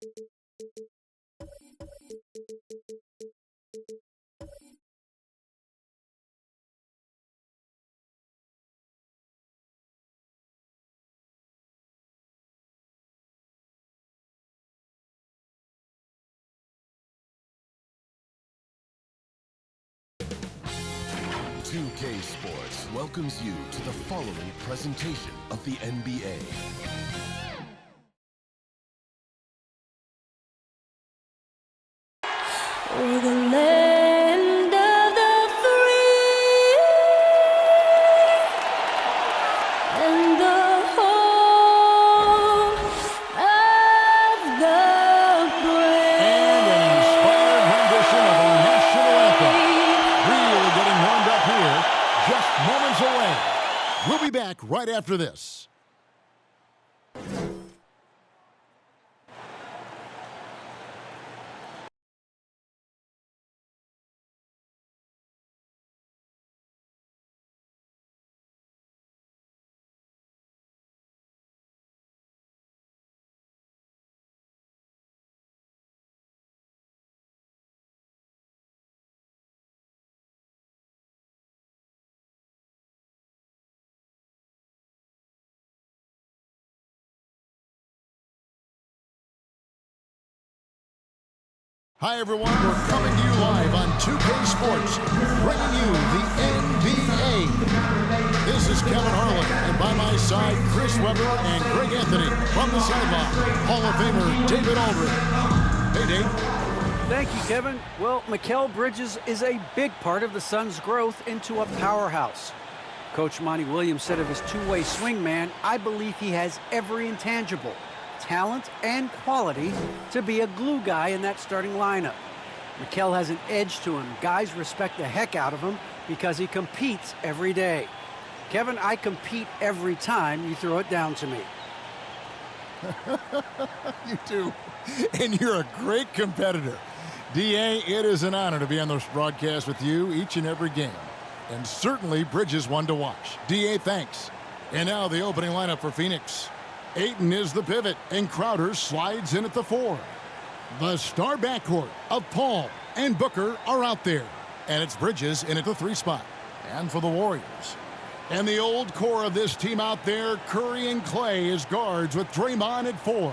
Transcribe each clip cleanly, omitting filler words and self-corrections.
2K Sports welcomes you to the following presentation of the NBA. We're the land of the free and the home of the brave. And an inspired rendition of our national anthem. Really getting warmed up here, just moments away. We'll be back right after this. Hi, everyone. We're coming to you live on 2K Sports, bringing you the NBA. This is Kevin Harlan, and by my side, Chris Webber and Greg Anthony. From the sideline, Hall of Famer David Aldridge. Hey, Dave. Thank you, Kevin. Well, Mikal Bridges is a big part of the Suns' growth into a powerhouse. Coach Monty Williams said of his two-way swing man, I believe he has every intangible, talent and quality to be a glue guy in that starting lineup. Mikal has an edge to him. Guys respect the heck out of him because he competes every day. Kevin, I compete every time you throw it down to me. You do. And you're a great competitor. D.A., it is an honor to be on this broadcast with you each and every game. And certainly Bridges one to watch. D.A., thanks. And now the opening lineup for Phoenix. Ayton is the pivot, and Crowder slides in at the 4. The star backcourt of Paul and Booker are out there. And it's Bridges in at the 3 spot. And for the Warriors. And the old core of this team out there, Curry and Clay as guards with Draymond at 4.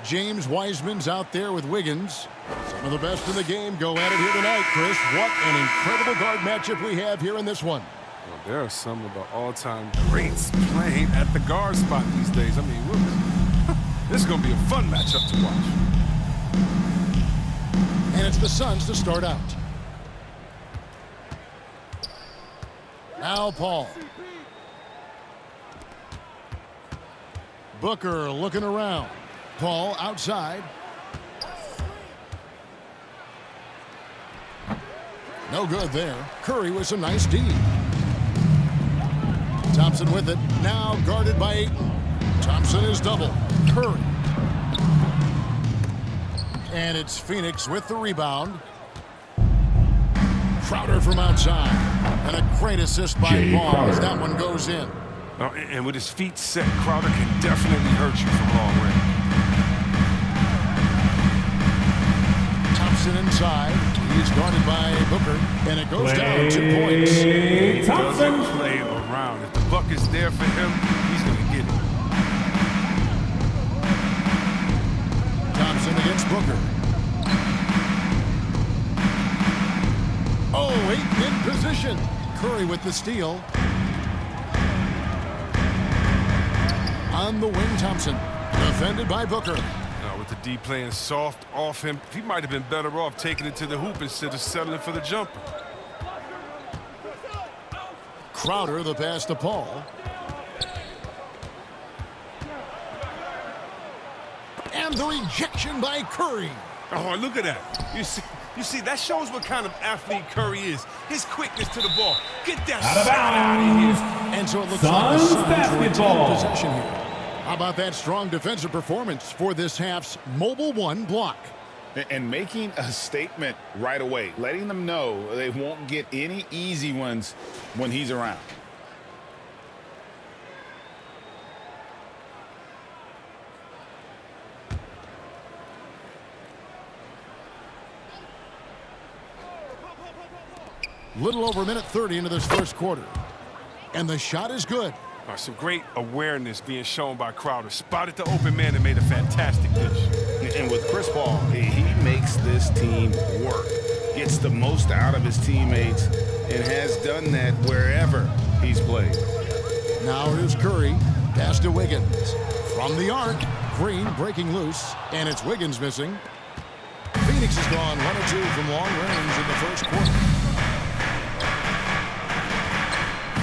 James Wiseman's out there with Wiggins. Some of the best in the game go at it here tonight, Chris. What an incredible guard matchup we have here in this one. Well, there are some of the all-time greats playing at the guard spot these days. I mean, look, this is going to be a fun matchup to watch. And it's the Suns to start out. Now Paul. Booker looking around. Paul outside. No good there. Curry with some nice D. Thompson with it. Now guarded by Ayton. Thompson is double. Curry. And it's Phoenix with the rebound. Crowder from outside. And a great assist by Paul as that one goes in. And with his feet set, Crowder can definitely hurt you from long range. Thompson inside. He's guarded by Booker. And it goes down 2 points. He doesn't play around. If the buck is there for him, he's going to get it. Thompson against Booker. Oh, Ayton in position. Curry with the steal. On the wing, Thompson. Defended by Booker. With the D playing soft off him, he might have been better off taking it to the hoop instead of settling for the jumper. Crowder, the pass to Paul. And the rejection by Curry. Oh, look at that. You see, that shows what kind of athlete Curry is. His quickness to the ball. Get that shot out of here. And so it looks like the Suns will retain possession here. How about that strong defensive performance for this half's Mobile One block? And making a statement right away, letting them know they won't get any easy ones when he's around. Little over a minute 30 into this first quarter. And the shot is good. Some great awareness being shown by Crowder. Spotted the open man and made a fantastic dish. And with Chris Paul, he makes this team work. Gets the most out of his teammates and has done that wherever he's played. Now here's Curry. Pass to Wiggins. From the arc, Green breaking loose, and it's Wiggins missing. Phoenix has gone 1 of 2 from long range in the first quarter.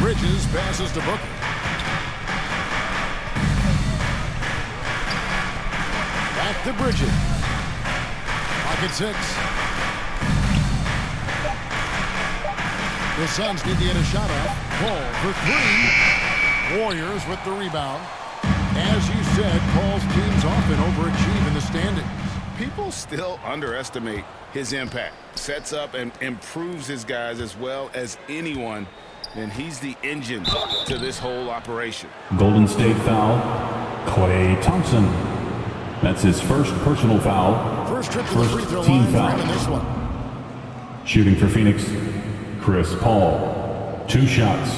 Bridges passes to Booker. Back to Bridges. Pocket 6. The Suns need to get a shot off. Paul for 3. Warriors with the rebound. As you said, Paul's teams often overachieve in the standings. People still underestimate his impact. Sets up and improves his guys as well as anyone, and he's the engine to this whole operation. Golden State foul, Klay Thompson. That's his first personal foul. First trip to the free throw team line for foul. him in this one. Shooting for Phoenix, Chris Paul. 2 shots.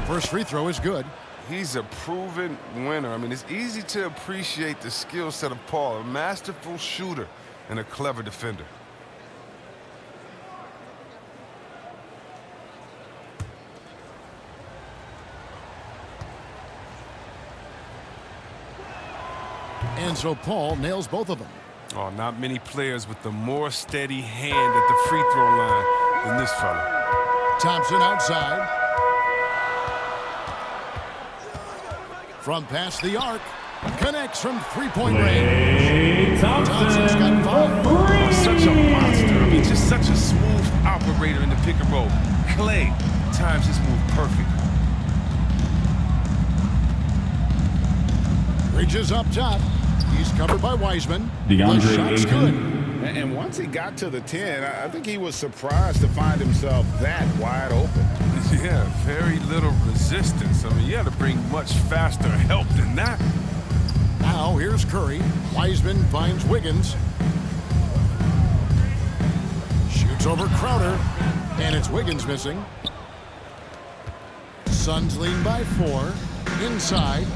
First free throw is good. He's a proven winner. I mean, it's easy to appreciate the skill set of Paul, a masterful shooter and a clever defender. And so Paul nails both of them. Oh, not many players with a more steady hand at the free throw line than this fella. Thompson outside. From past the arc. Connects from three-point range. Thompson's got 5. Such a monster. I mean, just such a smooth operator in the pick and roll. Klay times his move perfect. Bridges up top. He's covered by Wiseman. DeAndre The shot's good. Ayton. And once he got to the 10, I think he was surprised to find himself that wide open. Yeah, very little resistance. I mean, you had to bring much faster help than that. Now here's Curry. Wiseman finds Wiggins. Shoots over Crowder. And it's Wiggins missing. Suns lead by 4. Inside.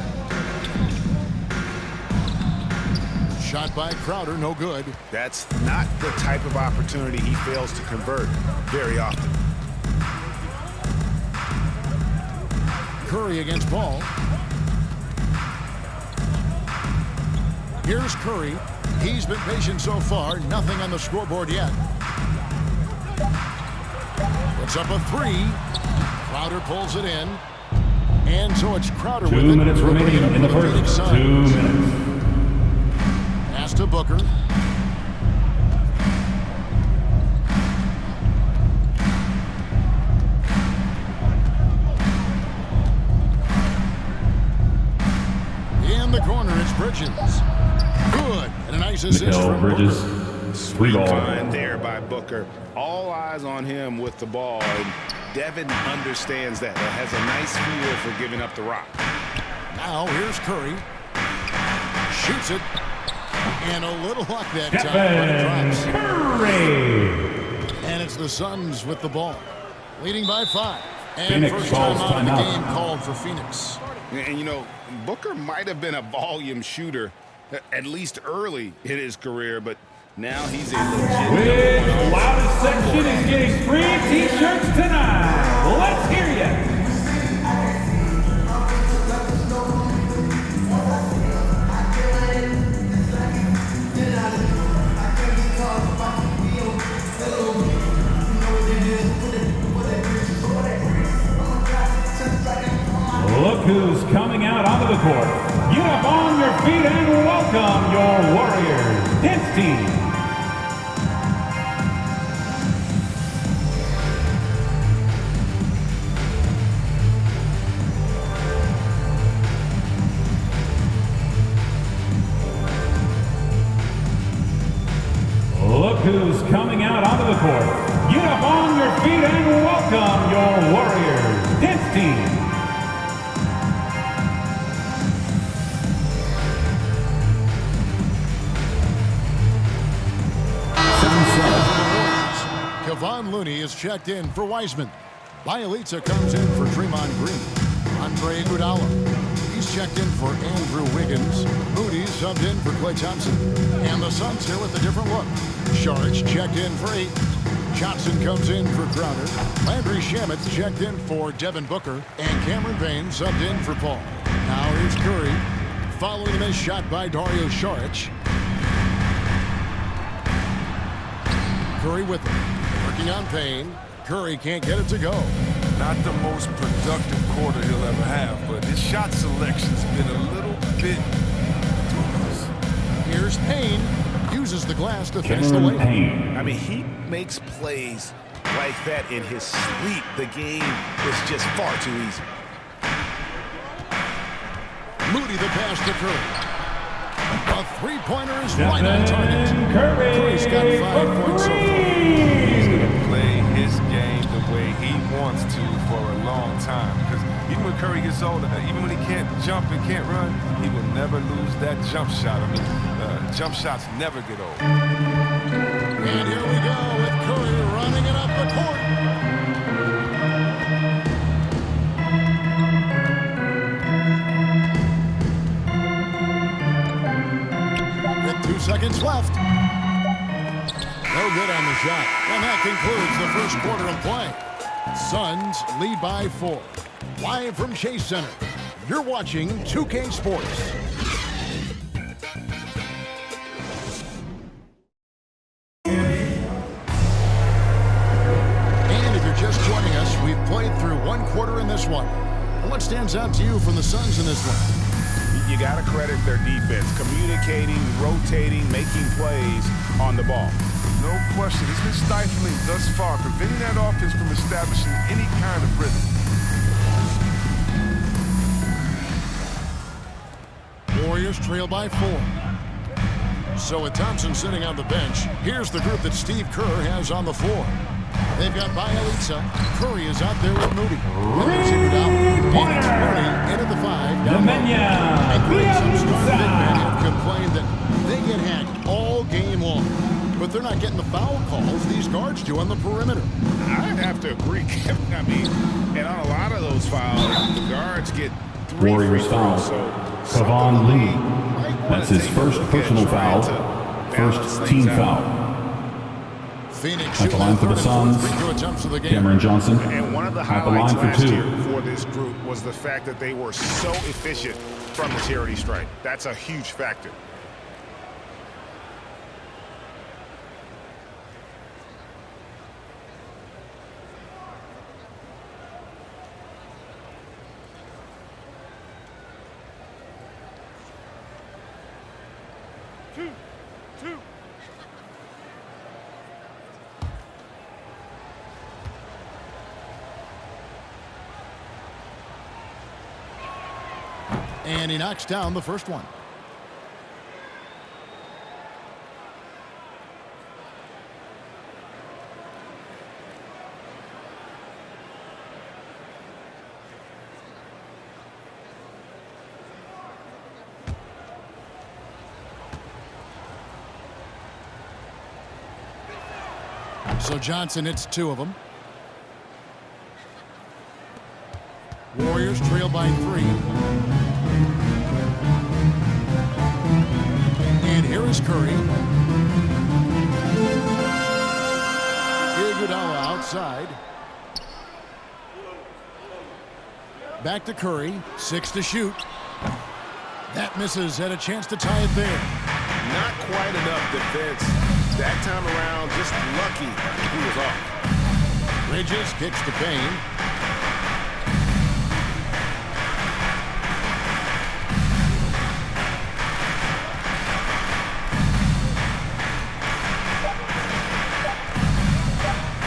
Shot by Crowder, no good. That's not the type of opportunity he fails to convert very often. Curry against Paul. Here's Curry. He's been patient so far. Nothing on the scoreboard yet. Puts up a 3. Crowder pulls it in. And so it's Crowder 2 with it. minutes remaining in the first. 2 minutes. Pass to Booker. In the corner, it's Bridges. Good. And a nice assist Mikal from Bridges. Booker. Sweet ball. Find there by Booker. All eyes on him with the ball. And Devin understands that. Has a nice feel for giving up the rock. Now here's Curry. Shoots it. And a little luck that time, but it drops. Curry. And it's the Suns with the ball. Leading by 5. And Phoenix first calls time out of the timeout. game called for Phoenix. And, you know, Booker might have been a volume shooter, at least early in his career, but now he's a legit With the loudest section is getting free t-shirts tonight. Let's hear ya. Look who's coming out onto the court. Get up on your feet and welcome your Warriors dance team. court. Get up on your feet and welcome your Warriors dance team. Kevon Looney is checked in for Wiseman. Bielitsa comes in for Draymond Green. Andre Iguodala. He's checked in for Andrew Wiggins. Moody subbed in for Klay Thompson. And the Suns here with a different look. Saric checked in for Ayton. Johnson comes in for Crowder. Landry Shamet checked in for Devin Booker. And Cameron Payne subbed in for Paul. Now here's Curry. Following the missed shot by Dario Saric. Curry with him. Working on Payne. Curry can't get it to go. Not the most productive quarter he'll ever have, but his shot selection's been a little bit dubious. Here's Payne. Uses the glass to finish the way. I mean, he makes plays like that in his sleep. The game is just far too easy. Moody the pass to Curry. A three-pointer is right on target. Curry's got 5 points so far. He's going to play his game the way he wants to for a long time. Because even when Curry gets older, even when he can't jump and can't run, he will never lose that jump shot. I mean, jump shots never get old. And here we go with Curry running it up the court. With 2 seconds left. No good on the shot. And that concludes the first quarter of play. Suns lead by 4. Live from Chase Center, you're watching 2K Sports. And if you're just joining us, we've played through 1 quarter in this one. What stands out to you from the Suns in this one? You got to credit their defense, communicating, rotating, making plays on the ball. No question. It's been stifling thus far, preventing that offense from establishing any kind of rhythm. Warriors trail by 4. So with Thompson sitting on the bench, here's the group that Steve Kerr has on the floor. They've got Bielitsa. Curry is out there with Moody. And there's Iguodala. Phoenix Moody in at the 5. And Green, some star big men have complained that they get hacked all game long. But they're not getting the foul calls these guards do on the perimeter. I'd have to agree, Kevin. I mean, and on a lot of those fouls, the guards get 3 Warriors free foul. throws. So Kevon Lee. That's his first personal foul. First team foul. Phoenix At the line for the Suns, Cameron Johnson. And one of the At the line highlights for last 2. year for this group was the fact that they were so efficient from the charity stripe. That's a huge factor. And he knocks down the first one. So Johnson hits 2 of them. Warriors trail by 3. And here is Curry. Iguodala outside. Back to Curry. 6 to shoot. That misses. Had a chance to tie it there. Not quite enough defense. That time around, just lucky he was off. Bridges kicks to Payne.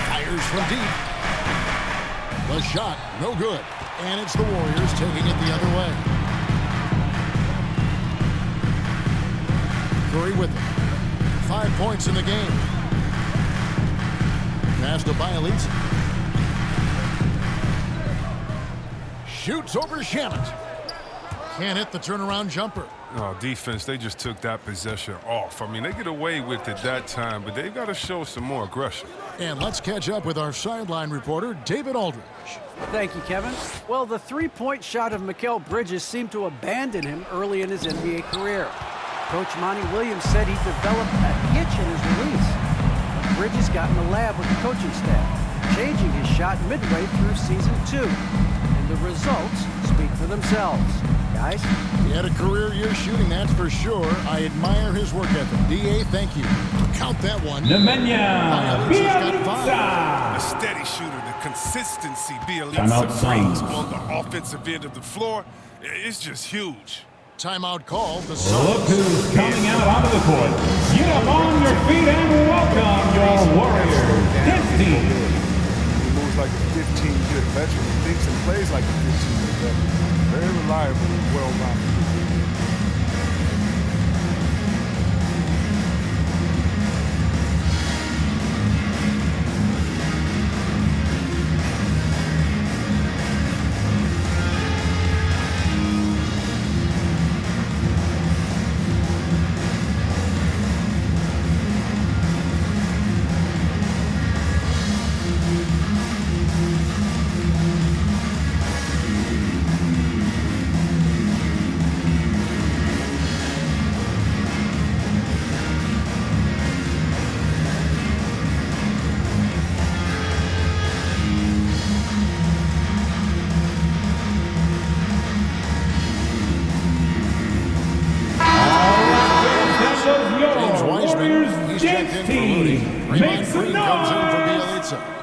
Fires from deep. The shot, no good. And it's the Warriors taking it the other way. Curry with it. 5 points in the game. pass to Bielitsa. Shoots over Shamet. Can't hit the turnaround jumper. Oh, defense, they just took that possession off. I mean, they get away with it that time, but they've got to show some more aggression. And let's catch up with our sideline reporter, David Aldridge. Thank you, Kevin. Well, the three-point shot of Mikal Bridges seemed to abandon him early in his NBA career. Coach Monty Williams said he developed a hitch in his release. Bridges got in the lab with the coaching staff, changing his shot midway through season 2. And the results speak for themselves. Guys? He had a career year shooting, that's for sure. I admire his work ethic. D.A., thank you. Count that one. Nemanja Bjelica. A steady shooter, the consistency Timeout, Bjelica brings Suns. on the offensive end of the floor, it's just huge. Timeout called. The Look Suns. who's coming out onto the court. Get up on your feet and welcome your Warriors. His team. He moves like a 15-year veteran. He thinks and plays like a 15-year veteran. Very reliable and well-rounded.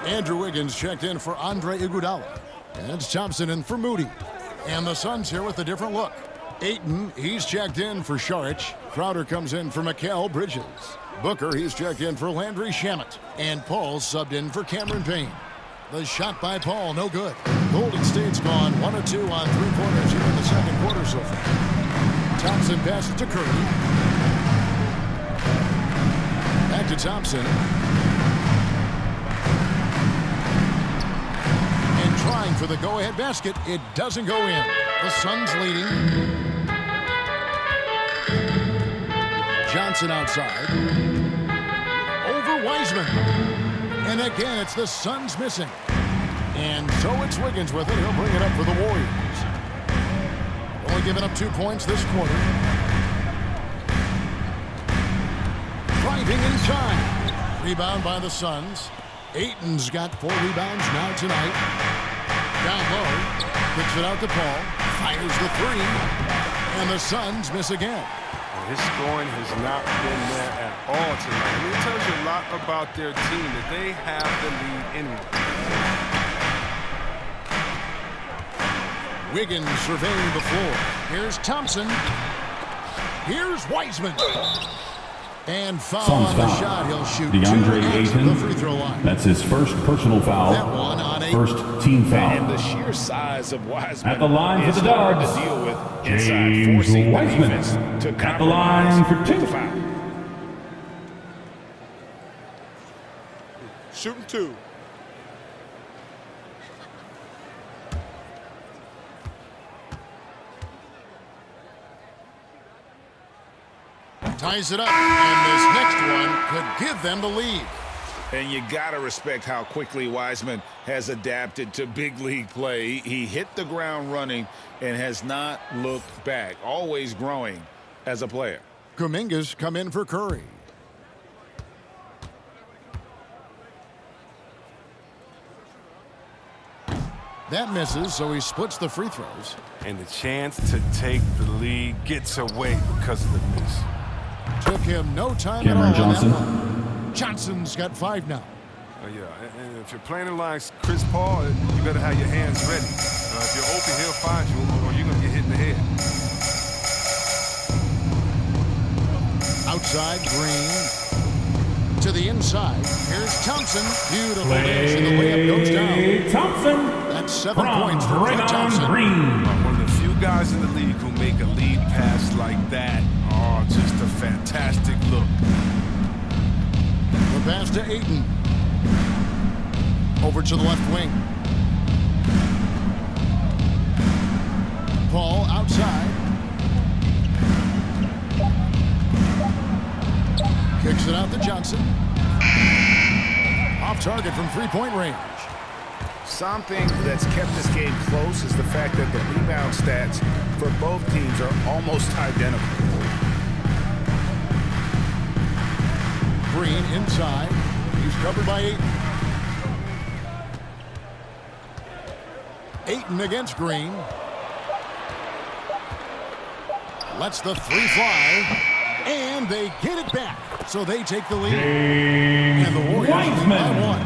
Andrew Wiggins checked in for Andre Iguodala. And it's Thompson in for Moody. And the Suns here with a different look. Ayton, he's checked in for Šarić. Crowder comes in for Mikal Bridges. Booker, he's checked in for Landry Shamet. And Paul subbed in for Cameron Payne. The shot by Paul, no good. Golden State's gone 1 of 2 on 3 quarters here in the second quarter so far. Thompson passes to Curry. Back to Thompson. And trying for the go-ahead basket. It doesn't go in. The Suns leading. Johnson outside. Over Wiseman. And again, it's the Suns missing. And so it's Wiggins with it. He'll bring it up for the Warriors. Only giving up 2 points this quarter. Driving inside. Rebound by the Suns. Ayton's got 4 rebounds now tonight. Down low. Kicks it out to Paul. Fires the 3. And the Suns miss again. His scoring has not been there at all tonight. I mean, it tells you a lot about their team that they have the lead anyway. Wiggins surveying the floor. Here's Thompson. Here's Wiseman. And foul Suns on the foul. shot. He'll shoot DeAndre 2 at Ayton. the free throw line. That's his first personal foul. That one on Ayton. First team foul. And the sheer size of Wiseman At the line for is the hard Dubs, to deal with inside, James forcing Wiseman. the defense to At the line for compromise 2. with the foul. Shooting 2. Ties it up, and this next one could give them the lead. And you got to respect how quickly Wiseman has adapted to big league play. He hit the ground running and has not looked back, always growing as a player. Kuminga's come in for Curry. That misses, so he splits the free throws. And the chance to take the lead gets away because of the miss. Took him no time Cameron at all Johnson. on that one. Johnson's got 5 now. Yeah, and if you're playing like Chris Paul, you better have your hands ready. If you're open, he'll find you, or you're going to get hit in the head. Outside, Green. To the inside. Here's Thompson. Beautiful dish, and the layup goes down. Klay Thompson That's 7 from points for Klay Draymond Thompson. Green. One of the few guys in the league who make a lead pass like that. Oh, just a fantastic look. The pass to Ayton. Over to the left wing. Paul outside. Kicks it out to Johnson. Off target from three-point range. Something that's kept this game close is the fact that the rebound stats for both teams are almost identical. Green inside. He's covered by Ayton. Ayton against Green. Lets the three fly. And they get it back. So they take the lead. And the Warriors lead by one.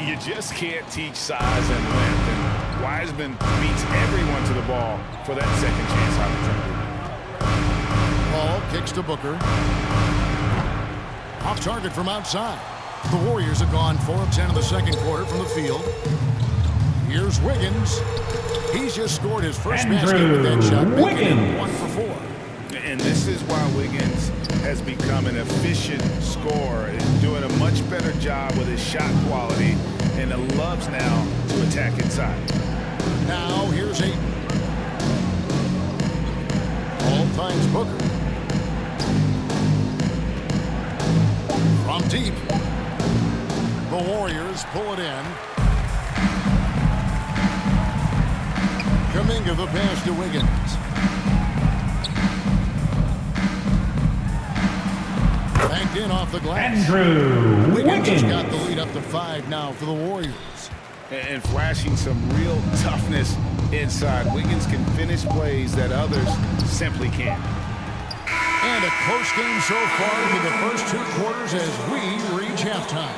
You just can't teach size and length. And Wiseman beats everyone to the ball for that second chance opportunity. Paul kicks to Booker. Off target from outside. The Warriors have gone 4 of 10 in the second quarter from the field. Here's Wiggins. He's just scored his first basket with that shot, making it 1 for 4. And this is why Wiggins has become an efficient scorer, doing a much better job with his shot quality, and loves now to attack inside. Now here's Ayton. Paul finds Booker. From deep. The Warriors pull it in. Kuminga the pass to Wiggins. Banked in off the glass. Andrew Wiggins has Wiggins. got the lead up to 5 now for the Warriors. And flashing some real toughness inside. Wiggins can finish plays that others simply can't. And a close game so far in the first 2 quarters as we reach halftime.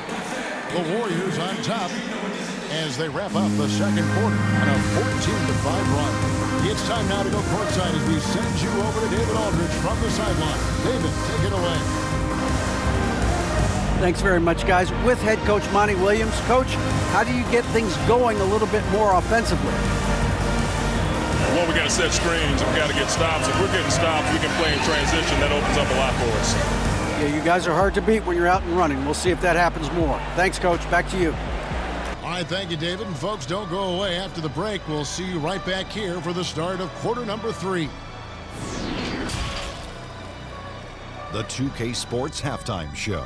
The Warriors on top as they wrap up the second quarter on a 14-5 run. It's time now to go courtside as we send you over to David Aldridge from the sideline. David, take it away. Thanks very much, guys. With head coach Monty Williams. Coach, how do you get things going a little bit more offensively? Well, we got to set screens and we got to get stops. If we're getting stops, we can play in transition. That opens up a lot for us. Yeah, you guys are hard to beat when you're out and running. We'll see if that happens more. Thanks, Coach. Back to you. All right, thank you, David. And folks, don't go away. After the break, we'll see you right back here for the start of quarter number 3. The 2K Sports Halftime Show.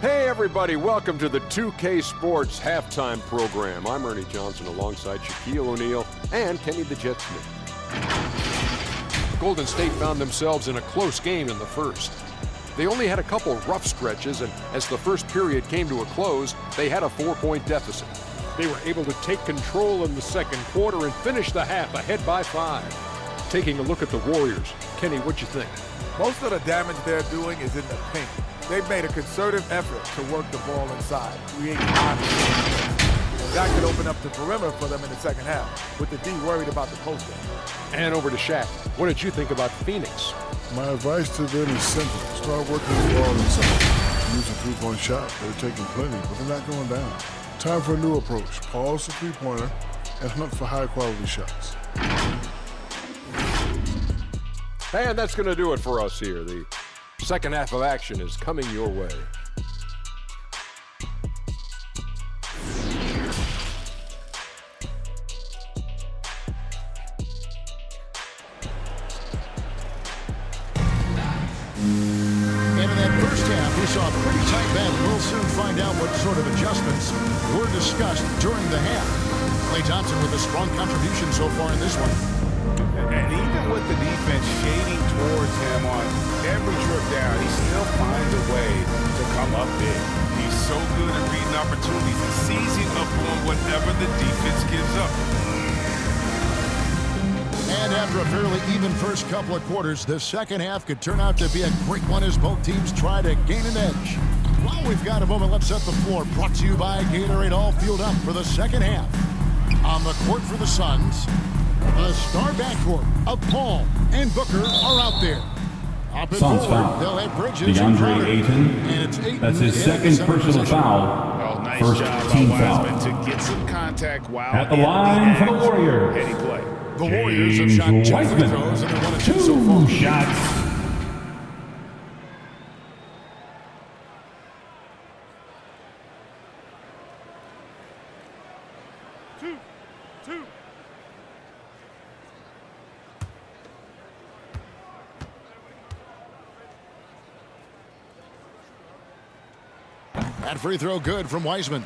Hey everybody, welcome to the 2K Sports Halftime Program. I'm Ernie Johnson alongside Shaquille O'Neal and Kenny the Jet Smith. Golden State found themselves in a close game in the first. They only had a couple rough stretches, and as the first period came to a close, they had a 4-point deficit. They were able to take control in the second quarter and finish the half ahead by 5. Taking a look at the Warriors, Kenny, what'd you think? Most of the damage they're doing is in the paint. They've made a concerted effort to work the ball inside, create opportunities. That could open up the perimeter for them in the second half, with the D worried about the post game. And over to Shaq. What did you think about Phoenix? My advice to them is simple. Start working the ball inside. Use a three-point shot. They're taking plenty, but they're not going down. Time for a new approach. Pause the three-pointer and hunt for high-quality shots. And that's going to do it for us here. The second half of action is coming your way. And in that first half, we saw a pretty tight battle. We'll soon find out what sort of adjustments were discussed during the half. Klay Thompson with a strong contribution so far in this one. And even with the defense shading towards him on every trip down, he still finds a way to come up big. He's so good at reading opportunities and seizing upon whatever the defense gives up. And after a fairly even first couple of quarters, the second half could turn out to be a great one as both teams try to gain an edge. While we've got a moment, let's set the floor. Brought to you by Gatorade, all fueled up for the second half. On the court for the Suns, the star backcourt of Paul and Booker are out there. Up Suns foul. They'll have Bridges DeAndre Ayton. and it's Ayton. That's his second personal foul. Well, nice First job team by foul. Wiseman to get some contact while At the in line for the action. Warriors. Heady play. The Warriors have James shot 2 free Wiseman. throws and they're 1 of 2 so far. 2 shots. That free throw good from Wiseman.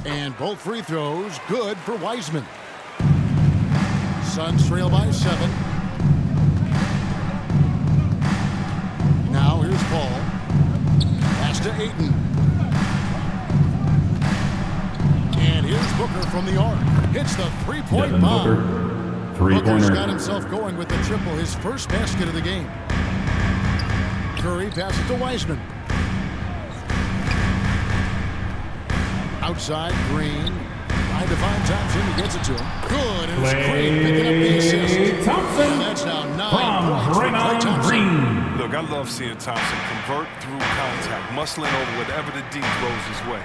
And both free throws good for Wiseman. Suns trail by 7. Now here's Paul. Pass to Ayton. And here's Booker from the arc. Hits the three-point Devin bomb. Booker, three-pointer. Booker's got himself going with the triple, his first basket of the game. Curry passes to Wiseman. Outside, Green. Trying to find Thompson. He gets it to him. Good. And it's Green picking up the assist. Thompson And that's now 9 from points for Klay Draymond Thompson. Green. Look, I love seeing Thompson convert through contact, muscling over whatever the D throws his way.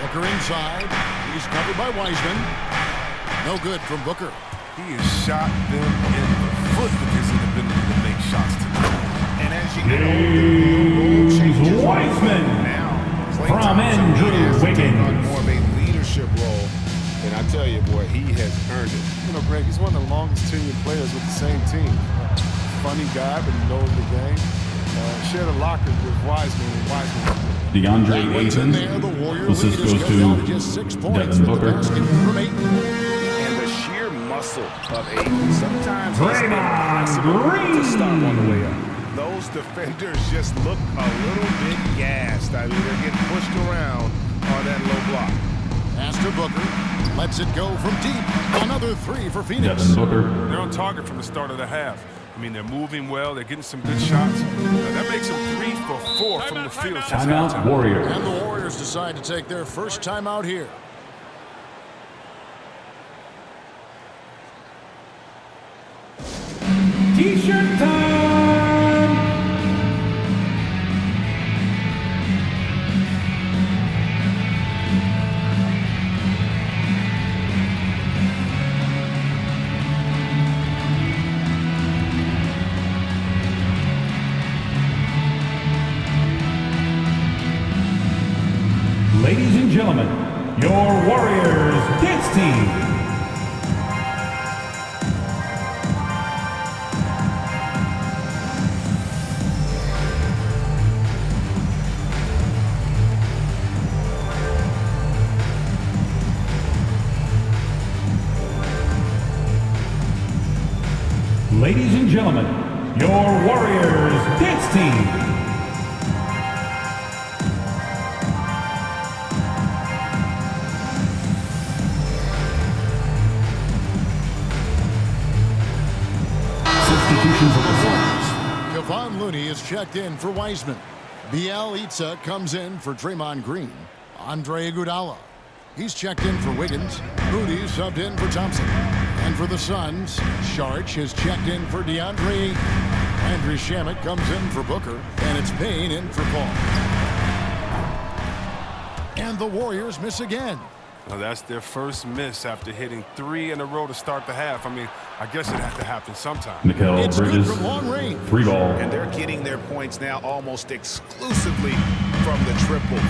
Booker inside. He's covered by Wiseman. No good from Booker. He has shot them in the foot with his inability to make shots tonight. And as you get older, James Wiseman from Andrew Wiggins. More of a leadership role. And I tell you, boy, he has earned it. You know, Greg, he's one of the longest tenured players with the same team. Funny guy, but he knows the game. Shared a locker with Wiseman and Wiseman. DeAndre Ayton. Assist goes to just 6 points Devin for the Booker. basket from Ayton. And the sheer muscle of Ayton. Sometimes it's Draymond impossible Green. to stop on the way up. Those defenders just look a little bit gassed. I mean, they're getting pushed around on that low block. Pass to Booker. Lets it go from deep. Another 3 for Phoenix. Devin Booker. They're on target from the start of the half. I mean, they're moving well. They're getting some good shots. That makes them 3 for 4 from the field. since Timeout halftime. Warriors. And the Warriors decide to take their first timeout here. T-shirt time. Ladies and gentlemen, your Warriors dance team. Ladies and gentlemen, your Warriors dance team. Substitutions of the Suns. Kevon Looney is checked in for Wiseman. Bielitsa comes in for Draymond Green. Andre Iguodala. He's checked in for Wiggins. Moody subbed in for Thompson. And for the Suns, Sharch is checked in for DeAndre. Andrew Shamet comes in for Booker. And it's Payne in for Paul. And the Warriors miss again. Well, that's their first miss after hitting 3 in a row to start the half. I mean, I guess it had to happen sometime. Mikal It's good Bridges. from long range. 3 ball. And they're getting their points now almost exclusively from the triple. 4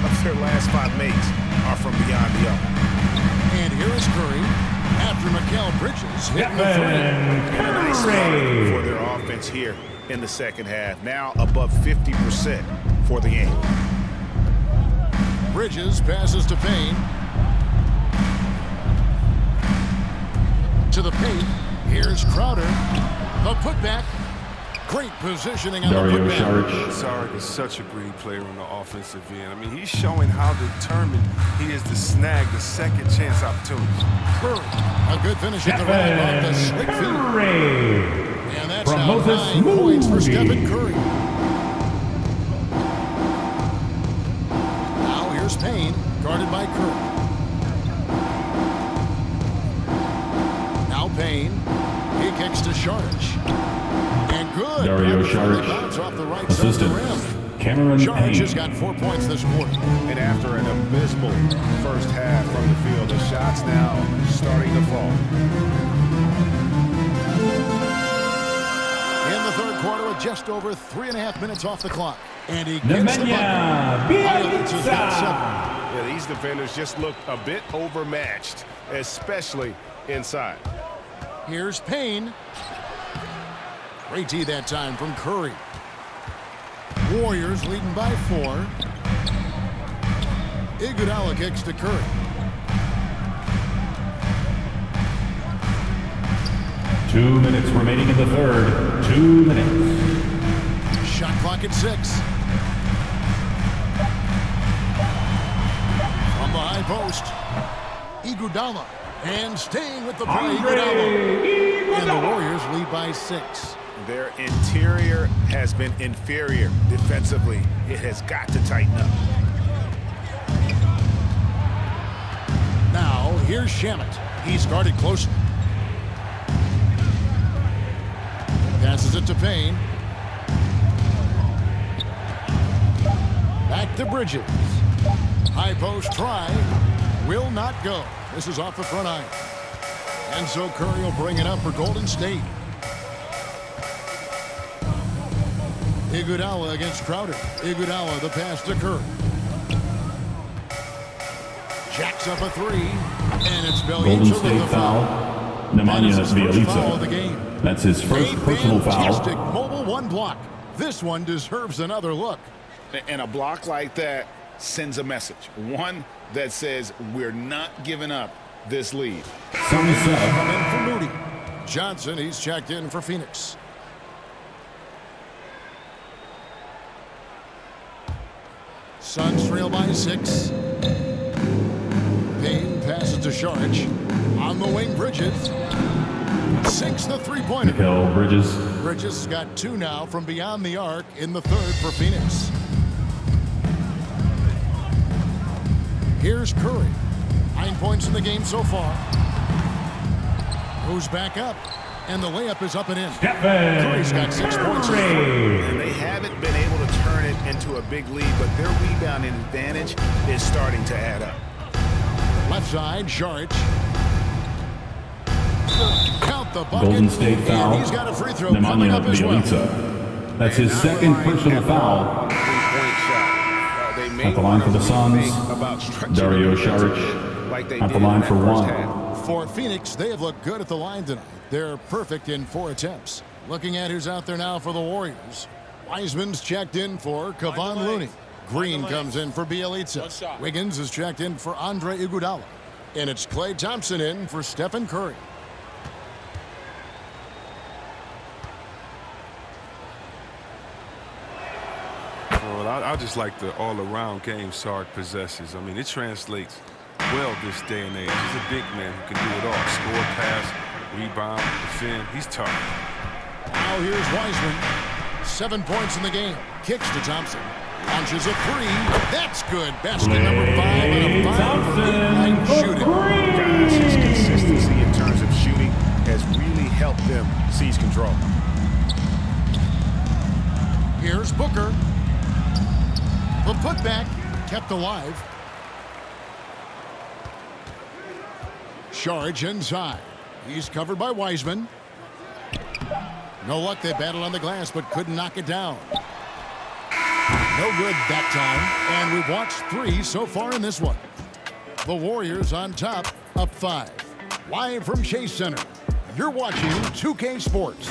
of their last 5 makes are from beyond the arc. And here is Curry after Mikal Bridges hitting the 3. And a nice start for their offense here in the second half. Now above 50% for the game. Bridges passes to Payne. To the paint. Here's Crowder. The putback. Great positioning on Dario the putback. Saric. Saric is such a great player on the offensive end. I mean, he's showing how determined he is to snag the second chance opportunities. Curry. A good finish at the rim off the slick feet. Curry. And that's From now Moses 9 points for Moody. Stephen Curry. Now here's Payne, guarded by Curry. Now Payne. He kicks to Sharch. And good. Dario Really Saric. bounce off the right side of the rim. Assistant. Cameron Sharch has Payne. got 4 points this quarter. And after an abysmal first half from the field, the shots now starting to fall. the third quarter with just over 3.5 minutes off the clock. And he gets the bucket. Bielitsa's got 7. Yeah, these defenders just look a bit overmatched, especially inside. Here's Payne. Great D that time from Curry. Warriors leading by 4. Iguodala kicks to Curry. Two minutes remaining in the third. 2 minutes. Shot clock at 6. From the high post, Iguodala. And staying with the play, Iguodala. And the Warriors lead by 6. Their interior has been inferior defensively. It has got to tighten up. Now, here's Shamet. He's guarded closely. Passes it to Payne. Back to Bridges. High post try. Will not go. This is off the front iron. And so Curry will bring it up for Golden State. Iguodala against Crowder. Iguodala, the pass to Curry. Jacks up a 3. And it's Golden Bielitsa State with the foul. Nemanja That is his first foul of the Bielitsa. game. That's his first personal Fantastic foul. mobile 1 block. This one deserves another look. And a block like that sends a message. One that says we're not giving up this lead. Sunset. In for Moody. Johnson, he's checked in for Phoenix. Suns trail by 6. Payne passes to Saric. On the wing, Bridges. Sinks the three-pointer. Mikal Bridges. Bridges has got 2 now from beyond the arc in the third for Phoenix. Here's Curry. 9 points in the game so far. Goes back up. And the layup is up and in. Curry's got 6 points. And they haven't been able to turn it into a big lead, but their rebounding advantage is starting to add up. Left side, Saric. Count the bucket. Golden State foul. And he's got a free throw coming up Nemanja as well. Bielitsa. That's his second personal foul. At the line for the Suns, Dario Saric. At the line for 1. For Phoenix, they have looked good at the line tonight. They're perfect in 4 attempts. Looking at who's out there now for the Warriors. Wiseman's checked in for Kevon Looney. Green comes in for Bielitsa. Wiggins is checked in for Andre Iguodala. And it's Klay Thompson in for Stephen Curry. Well, I just like the all-around game Sark possesses. I mean, it translates well this day and age. He's a big man who can do it all. Score, pass, rebound, defend. He's tough. Now here's Wiseman. 7 points in the game. Kicks to Thompson. Launches a 3. That's good. Basket number 5 and a 5 for 8-night shooting. Guys, his consistency in terms of shooting has really helped them seize control. Here's Booker. The putback kept alive. Saric inside. He's covered by Wiseman. No luck. They battled on the glass but couldn't knock it down. No good that time. And we've watched 3 so far in this one. The Warriors on top, up 5. Live from Chase Center, you're watching 2K Sports.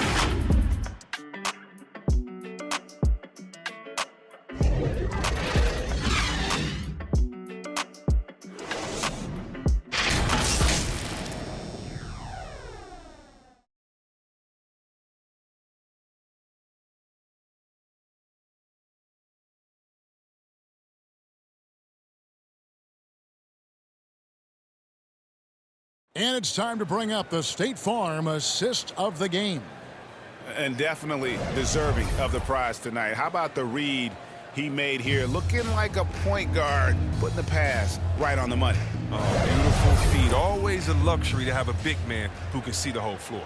And it's time to bring up the State Farm assist of the game. And definitely deserving of the prize tonight. How about the read he made here? Looking like a point guard, putting the pass right on the money. Oh, beautiful feet. Always a luxury to have a big man who can see the whole floor.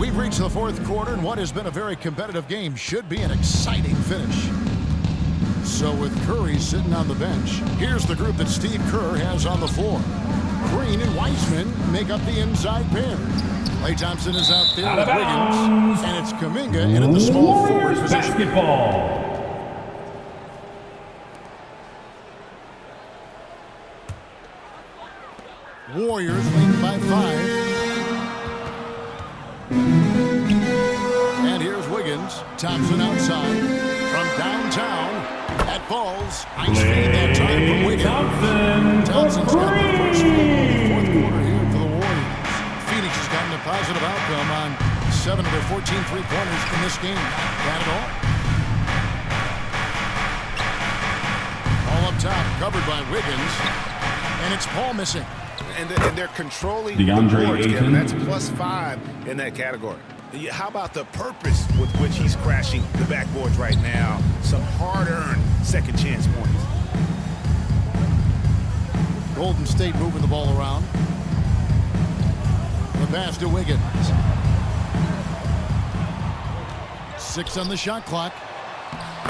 We've reached the 4th quarter, and what has been a very competitive game should be an exciting finish. So with Curry sitting on the bench, here's the group that Steve Kerr has on the floor. Green and Weissman make up the inside pair. Klay Thompson is out there Out with of bounds. Wiggins, and it's Kuminga in at the small forward Warriors position. basketball. Warriors lead by 5. And here's Wiggins. Thompson outside from downtown. That falls. Nice feed that time from Wiggins. Thompson's got the first field goal of the fourth quarter here for the Warriors. Phoenix has gotten a positive outcome on 7 of their 14 three-pointers in this game. Got it all. All up top, covered by Wiggins. And it's Paul missing. And they're controlling DeAndre the boards, Ayton. Kevin. That's +5 in that category. How about the purpose with which he's crashing the backboards right now? Some hard-earned second chance points. Golden State moving the ball around. The pass to Wiggins. 6 on the shot clock.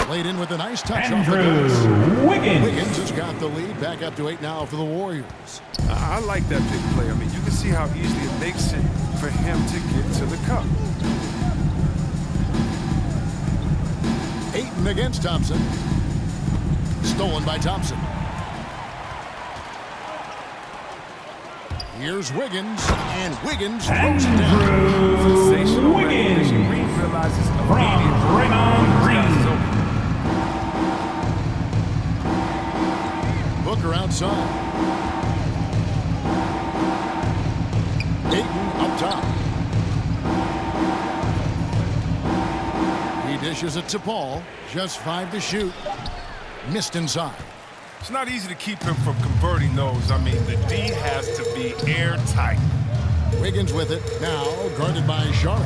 Laid in with a nice touch off the glass. Wiggins. Wiggins has got the lead. Back up to 8 now for the Warriors. I like that big play. I mean, you can see how easily it makes it for him to get to the cup. Ayton against Thompson. Stolen by Thompson. Here's Wiggins, and Wiggins throws it down. Sensational Wiggins. recognition. Green realizes From immediately. Draymond Green. Booker outside. Ayton up top. He dishes it to Paul. Just 5 to shoot. Missed inside. It's not easy to keep him from converting those. I mean, the D has to be airtight. Wiggins with it. Now guarded by Saric.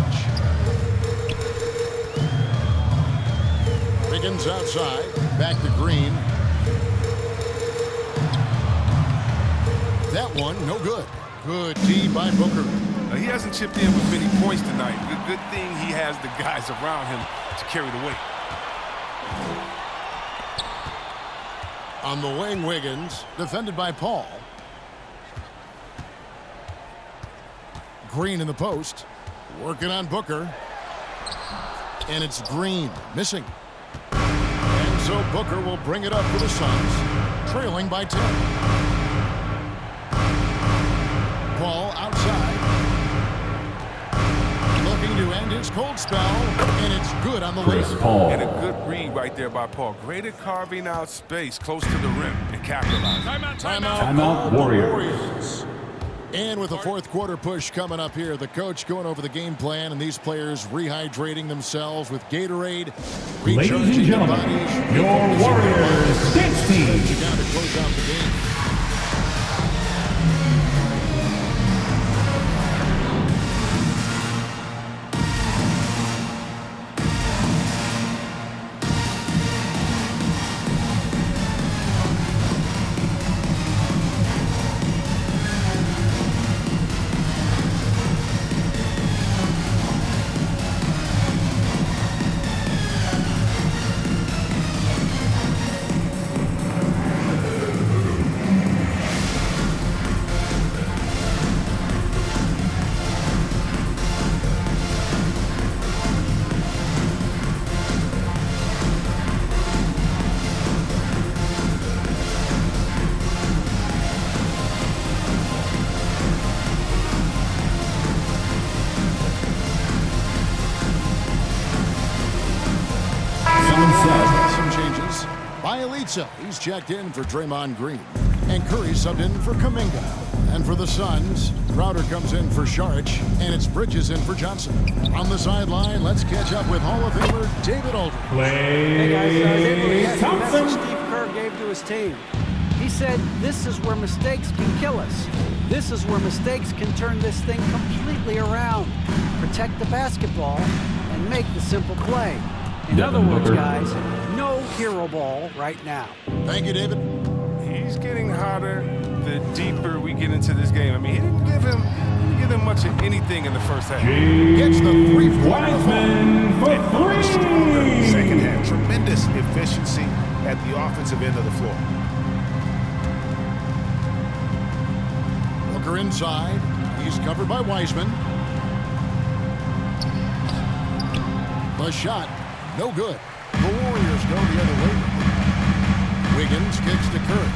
Wiggins outside. Back to Green. That one, no good. Good D by Booker. He hasn't chipped in with many points tonight. Good thing he has the guys around him to carry the weight. On the wing, Wiggins, defended by Paul. Green in the post, working on Booker. And it's Green, missing. And so Booker will bring it up for the Suns, trailing by 10. Paul outside. Looking to end his cold spell, and it's good on the Chris layup. Paul. And a good read right there by Paul. Great at carving out space close to the rim and capitalizing. Timeout, Warriors. And with the fourth quarter push coming up here, the coach going over the game plan and these players rehydrating themselves with Gatorade, Ladies and recharging their gentlemen, bodies. your Warriors dance team. You got to close out the game. Some changes. Bielitsa, he's checked in for Draymond Green. And Curry subbed in for Kuminga. And for the Suns, Crowder comes in for Saric, and it's Bridges in for Johnson. On the sideline, let's catch up with Hall of Famer David Aldridge. Hey guys, I was able to get the message Thompson. Steve Kerr gave to his team. He said, this is where mistakes can kill us. This is where mistakes can turn this thing completely around. Protect the basketball and make the simple play. In other Devin words, Booker. guys, no hero ball right now. Thank you, David. He's getting hotter the deeper we get into this game. I mean, he didn't give him much of anything in the first half. Gets the three-pointer. Wiseman for three. Second half, tremendous efficiency at the offensive end of the floor. inside. He's covered by Wiseman. The shot, no good. The Warriors go the other way. Wiggins kicks to Curry.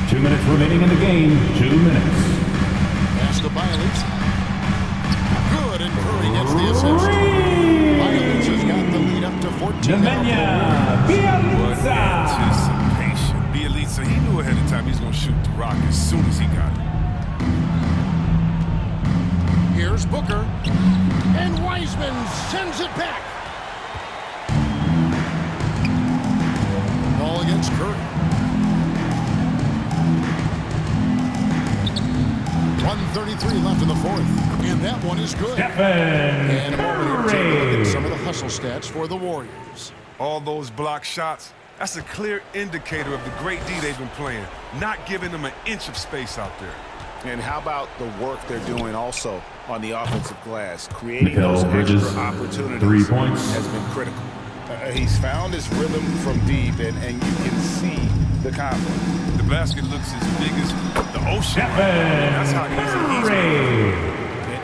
Two minutes remaining in the game. 2 minutes. Pass to Bielitsa. Good, and Curry gets the assist. Bielitsa's got the lead up to 14. Nemanja Bjelica. Anticipation. Bjelica, he knew ahead of time he was going to shoot the rock as soon as he got it. Here's Booker. And Wiseman sends it back. Ball against Curry. 1:33 left in the fourth. And that one is good. And a moment here, take a look at some of the hustle stats for the Warriors. All those block shots, that's a clear indicator of the great D they've been playing, not giving them an inch of space out there. And how about the work they're doing also on the offensive glass? Creating Mikal those Bridges, extra opportunities 3 points. has been critical. He's found his rhythm from deep, and you can see the confidence. The basket looks as big as the ocean. That's how easy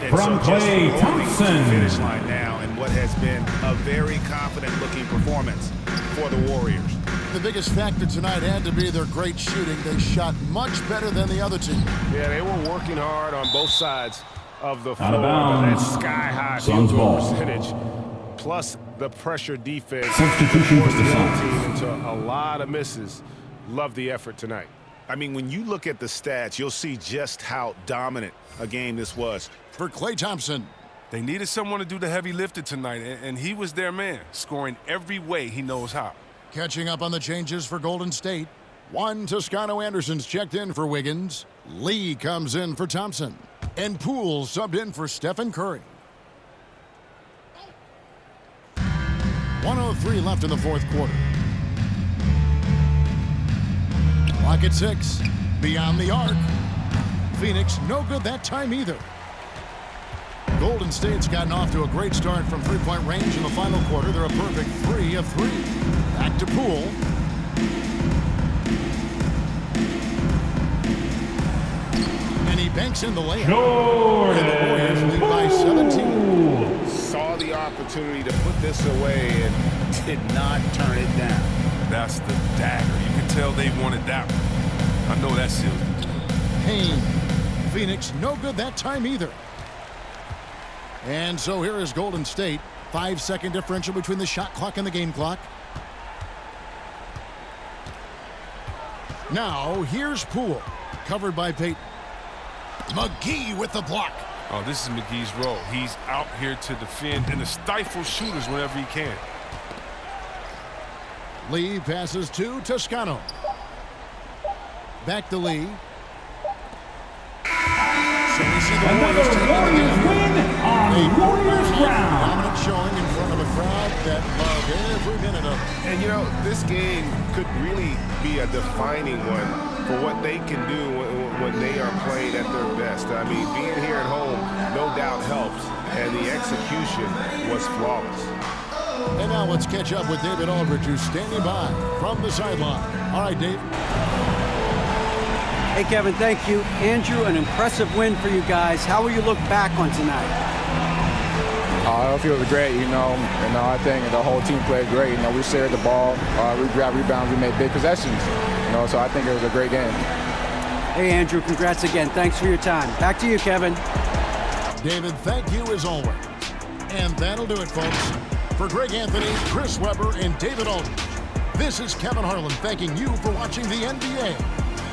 From Klay Thompson. Finish line now, and what has been a very confident-looking performance for the Warriors. The biggest factor tonight had to be their great shooting. They shot much better than the other team. Yeah, they were working hard on both sides of the floor. Out of bounds. That sky-high Suns field goal ball. percentage, plus the pressure defense. Substitution for forced the the other Suns. team into a lot of misses. Love the effort tonight. I mean, when you look at the stats, you'll see just how dominant a game this was. For Klay Thompson. They needed someone to do the heavy lifting tonight, and he was their man, scoring every way he knows how. Catching up on the changes for Golden State. One Toscano Anderson's checked in for Wiggins. Lee comes in for Thompson. And Poole subbed in for Stephen Curry. 1:03 left in the fourth quarter. Clock at 6. Beyond the arc. Phoenix no good that time either. Golden State's gotten off to a great start from three-point range in the final quarter. They're a perfect 3 of 3. Back to Poole. And he banks in the layup. Jordan And the Warriors lead by 17. Saw the opportunity to put this away and did not turn it down. That's the dagger. You can tell they wanted that one. I know that seals the deal. Payne. Phoenix no good that time either. And so here is Golden State. 5-second differential between the shot clock and the game clock. Now here's Poole. Covered by Payton. McGee with the block. Oh, this is McGee's role. He's out here to defend and to stifle shooters whenever he can. Lee passes to Toscano. Back to Lee. So we see the Warriors taking the game. Warriors round. Dominant showing in front of a crowd that loved every minute of it. And, you know, this game could really be a defining one for what they can do when they are playing at their best. I mean, being here at home no doubt helps, and the execution was flawless. And now let's catch up with David Aldridge, who's standing by from the sideline. All right, Dave. Hey, Kevin, thank you. Andrew, an impressive win for you guys. How will you look back on tonight? I feel great, I think the whole team played great. We shared the ball, we grabbed rebounds, we made big possessions, so I think it was a great game. Hey, Andrew, congrats again. Thanks for your time. Back to you, Kevin. David, thank you as always. And that'll do it, folks. For Greg Anthony, Chris Webber, and David Aldridge, this is Kevin Harlan thanking you for watching the NBA,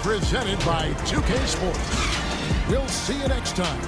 presented by 2K Sports. We'll see you next time.